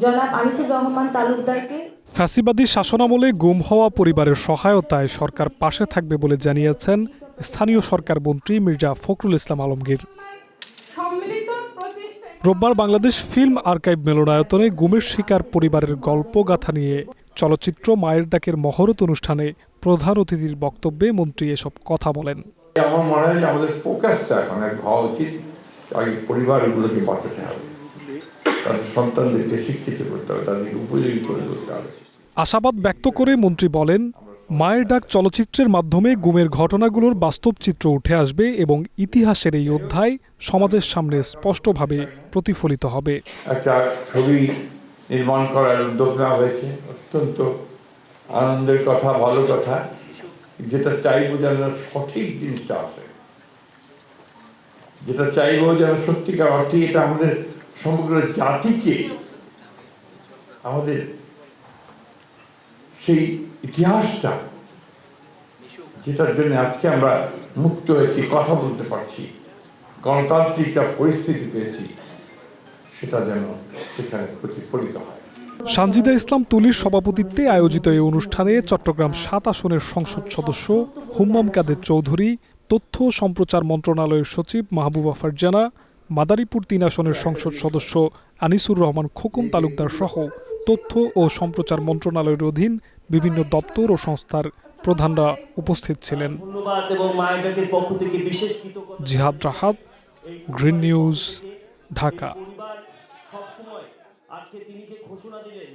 জনাব আনিসুর রহমান তালুকদারকে ফ্যাসিবাদী শাসনামলে গুম হওয়া পরিবারের সহায়তায় সরকার পাশে থাকবে বলে জানিয়েছেন স্থানীয় সরকার মন্ত্রী মির্জা ফখরুল ইসলাম আলমগীর। রোববার বাংলাদেশ ফিল্ম আর্কাইভ মিলনায়তনে গুমের শিকার পরিবারের গল্পগাথা নিয়ে চলচ্চিত্র মায়ের ডাকের মহরত অনুষ্ঠানে প্রধান অতিথির বক্তব্যে মন্ত্রী এসব কথা বলেন। আমার মনে হয় যে আমাদের ফোকাসটা এখন এক হওয়া উচিত, আগে পরিবারগুলোকে বাঁচাতে হবে, তাদের সন্তানদেরকে শিক্ষিত করতে হবে, তাদেরকে উপযোগী করে তুলতে হবে। আশাবাদ ব্যক্ত করে মন্ত্রী বলেন, মায়ের ডাক চলচ্চিত্রের মাধ্যমে গুমের ঘটনাগুলোর বাস্তব চিত্র উঠে আসবে এবং ইতিহাসের এই অধ্যায় সমাজের সামনে স্পষ্টভাবে প্রতিফলিত হবে। একটা ছবি নির্মাণ করার উদ্যোগ নেওয়া হয়েছে, অত্যন্ত আনন্দের কথা, ভালো কথা, যেটা চাইবো যেন সঠিক জিনিসটা আসে, যেটা চাইবো যেন সত্যিকার অর্থে এটা আমাদের সমগ্র জাতিকে, আমাদের সেই ইতিহাসটা যেটার জন্য আজকে আমরা মুক্ত হয়েছি, কথা বলতে পারছি, গণতান্ত্রিক একটা পরিস্থিতি পেয়েছি, সেটা যেন সেখানে প্রতিফলিত হয়। সানজিদা ইসলাম তুলির সভাপতিত্বে আয়োজিত এই অনুষ্ঠানে চট্টগ্রাম ৭ আসনের সংসদ সদস্য হুম্মাম কাদের চৌধুরী, তথ্য ও সম্প্রচার মন্ত্রণালয়ের সচিব মাহবুবা ফারজানা, মাদারীপুর ৩ আসনের সংসদ সদস্য আনিসুর রহমান খোকন তালুকদার সহ তথ্য ও সম্প্রচার মন্ত্রণালয়ের অধীন বিভিন্ন দপ্তর ও সংস্থার প্রধানরা উপস্থিত ছিলেন। জিহাদ রাহাত, গ্রিন নিউজ, ঢাকা। আজকে তিনি যে ঘোষণা দিলেন